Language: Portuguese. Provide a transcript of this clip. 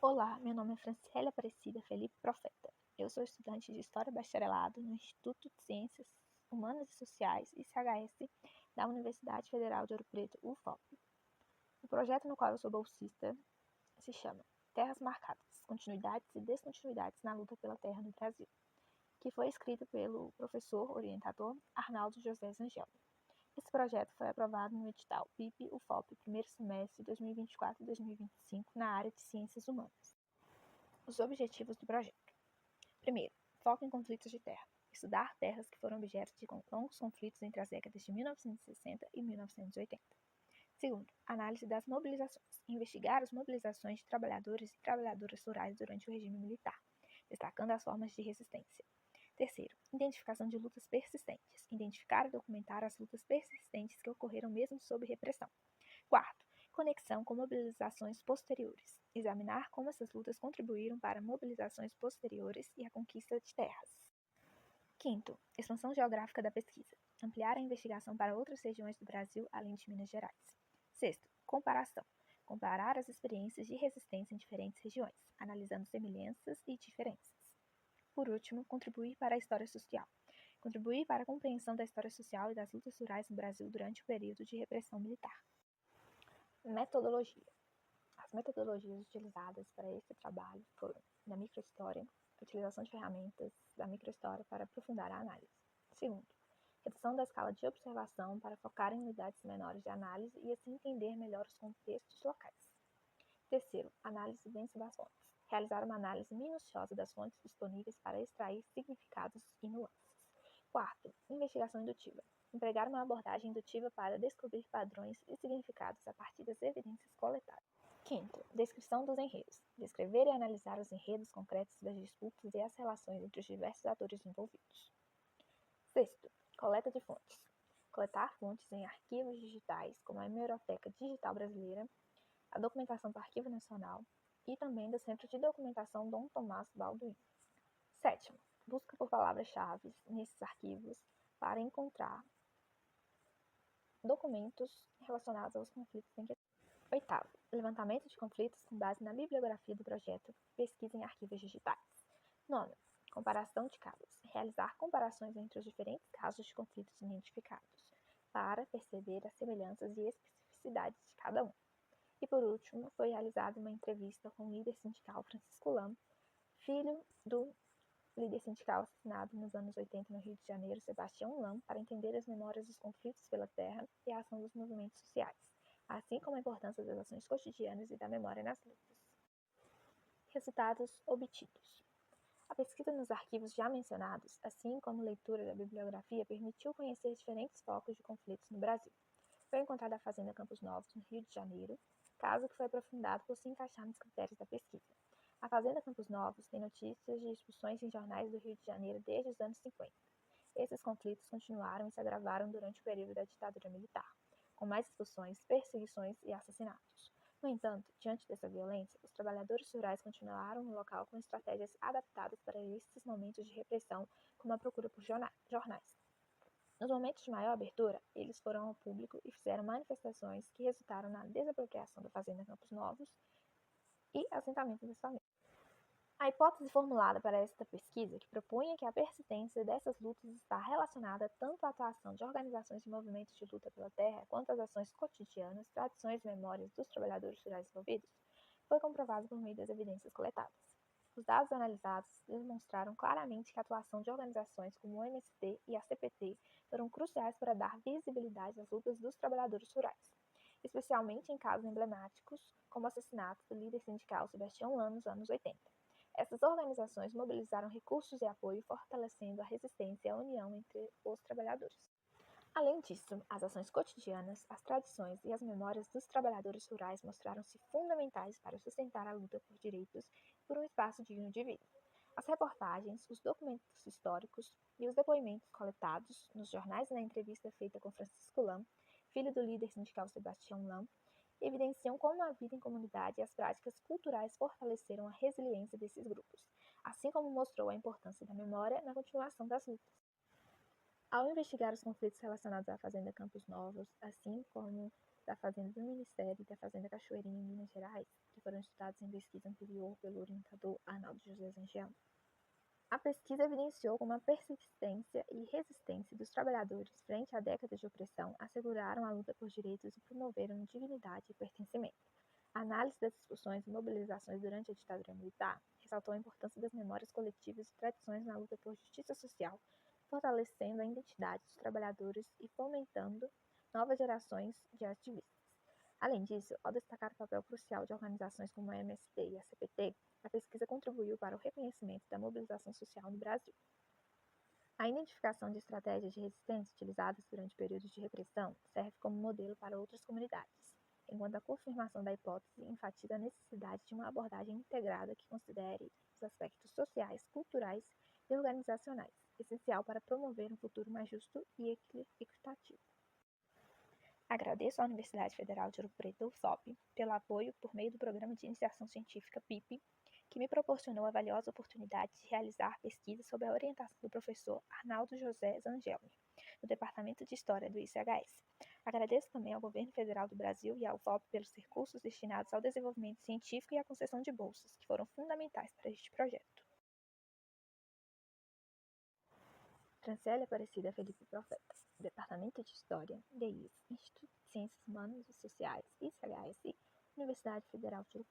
Olá, meu nome é Franciele Aparecida Felipe Profeta. Eu sou estudante de História Bacharelado no Instituto de Ciências Humanas e Sociais, ICHS, da Universidade Federal de Ouro Preto, UFOP. O projeto no qual eu sou bolsista se chama Terras Marcadas, Continuidades e Descontinuidades na Luta pela Terra no Brasil, que foi escrito pelo professor orientador Arnaldo José Zangel. Esse projeto foi aprovado no edital PIP-UFOP, primeiro semestre de 2024 e 2025, na área de Ciências Humanas. Os objetivos do projeto. Primeiro, foco em conflitos de terra. Estudar terras que foram objeto de longos conflitos entre as décadas de 1960 e 1980. Segundo, análise das mobilizações. Investigar as mobilizações de trabalhadores e trabalhadoras rurais durante o regime militar, destacando as formas de resistência. Terceiro, identificação de lutas persistentes. Identificar e documentar as lutas persistentes que ocorreram mesmo sob repressão. Quarto, conexão com mobilizações posteriores. Examinar como essas lutas contribuíram para mobilizações posteriores e a conquista de terras. Quinto, expansão geográfica da pesquisa. Ampliar a investigação para outras regiões do Brasil, além de Minas Gerais. Sexto, comparação. Comparar as experiências de resistência em diferentes regiões, analisando semelhanças e diferenças. Por último, contribuir para a história social. Contribuir para a compreensão da história social e das lutas rurais no Brasil durante o período de repressão militar. Metodologia. As metodologias utilizadas para esse trabalho foram da microhistória, a utilização de ferramentas da microhistória para aprofundar a análise. Segundo, redução da escala de observação para focar em unidades menores de análise e assim entender melhor os contextos locais. Terceiro, análise densa das fontes. Realizar uma análise minuciosa das fontes disponíveis para extrair significados e nuances. Quarto, investigação indutiva. Empregar uma abordagem indutiva para descobrir padrões e significados a partir das evidências coletadas. Quinto, descrição dos enredos. Descrever e analisar os enredos concretos das disputas e as relações entre os diversos atores envolvidos. Sexto, coleta de fontes. Coletar fontes em arquivos digitais, como a Hemeroteca Digital Brasileira, a documentação do Arquivo Nacional e também do Centro de Documentação Dom Tomás Balduino. Sétimo, busca por palavras-chave nesses arquivos para encontrar documentos relacionados aos conflitos em questão. Oitavo, levantamento de conflitos com base na bibliografia do projeto Pesquisa em Arquivos Digitais. Nono, comparação de casos. Realizar comparações entre os diferentes casos de conflitos identificados para perceber as semelhanças e especificidades de cada um. E por último, foi realizada uma entrevista com o líder sindical Francisco Lam, filho do líder sindical assassinado nos anos 80 no Rio de Janeiro, Sebastião Lam, para entender as memórias dos conflitos pela terra e a ação dos movimentos sociais, assim como a importância das ações cotidianas e da memória nas lutas. Resultados obtidos. A pesquisa nos arquivos já mencionados, assim como leitura da bibliografia, permitiu conhecer diferentes focos de conflitos no Brasil. Foi encontrada a Fazenda Campos Novos, no Rio de Janeiro, caso que foi aprofundado por se encaixar nos critérios da pesquisa. A Fazenda Campos Novos tem notícias de expulsões em jornais do Rio de Janeiro desde os anos 50. Esses conflitos continuaram e se agravaram durante o período da ditadura militar, com mais expulsões, perseguições e assassinatos. No entanto, diante dessa violência, os trabalhadores rurais continuaram no local com estratégias adaptadas para esses momentos de repressão, como a procura por jornais. Nos momentos de maior abertura, eles foram ao público e fizeram manifestações que resultaram na desapropriação da Fazenda Campos Novos e assentamento das famílias. A hipótese formulada para esta pesquisa, que propunha que a persistência dessas lutas está relacionada tanto à atuação de organizações e movimentos de luta pela terra, quanto às ações cotidianas, tradições e memórias dos trabalhadores rurais envolvidos, foi comprovado por meio das evidências coletadas. Os dados analisados demonstraram claramente que a atuação de organizações como o MST e a CPT foram cruciais para dar visibilidade às lutas dos trabalhadores rurais, especialmente em casos emblemáticos, como o assassinato do líder sindical Sebastião Lam nos anos 80. Essas organizações mobilizaram recursos e apoio, fortalecendo a resistência e a união entre os trabalhadores. Além disso, as ações cotidianas, as tradições e as memórias dos trabalhadores rurais mostraram-se fundamentais para sustentar a luta por direitos e por um espaço digno de vida. As reportagens, os documentos históricos e os depoimentos coletados nos jornais e na entrevista feita com Francisco Lam, filho do líder sindical Sebastião Lam, evidenciam como a vida em comunidade e as práticas culturais fortaleceram a resiliência desses grupos, assim como mostrou a importância da memória na continuação das lutas. Ao investigar os conflitos relacionados à Fazenda Campos Novos, assim como da Fazenda do Ministério e da Fazenda Cachoeirinha, em Minas Gerais, que foram estudados em pesquisa anterior pelo orientador Arnaldo José Zangel. A pesquisa evidenciou como a persistência e resistência dos trabalhadores frente a décadas de opressão asseguraram a luta por direitos e promoveram dignidade e pertencimento. A análise das discussões e mobilizações durante a ditadura militar ressaltou a importância das memórias coletivas e tradições na luta por justiça social, fortalecendo a identidade dos trabalhadores e fomentando novas gerações de ativistas. Além disso, ao destacar o papel crucial de organizações como a MST e a CPT, a pesquisa contribuiu para o reconhecimento da mobilização social no Brasil. A identificação de estratégias de resistência utilizadas durante períodos de repressão serve como modelo para outras comunidades, enquanto a confirmação da hipótese enfatiza a necessidade de uma abordagem integrada que considere os aspectos sociais, culturais e organizacionais, essencial para promover um futuro mais justo e equitativo. Agradeço à Universidade Federal de Ouro Preto, UFOP, pelo apoio por meio do Programa de Iniciação Científica PIP, que me proporcionou a valiosa oportunidade de realizar pesquisa sob a orientação do professor Arnaldo José Zangelmi, no Departamento de História do ICHS. Agradeço também ao Governo Federal do Brasil e à UFOP pelos recursos destinados ao desenvolvimento científico e à concessão de bolsas, que foram fundamentais para este projeto. Franciele Aparecida Felipe Profeta, Departamento de História, DIS, Instituto de Ciências Humanas e Sociais, ICHS, Universidade Federal de Ouro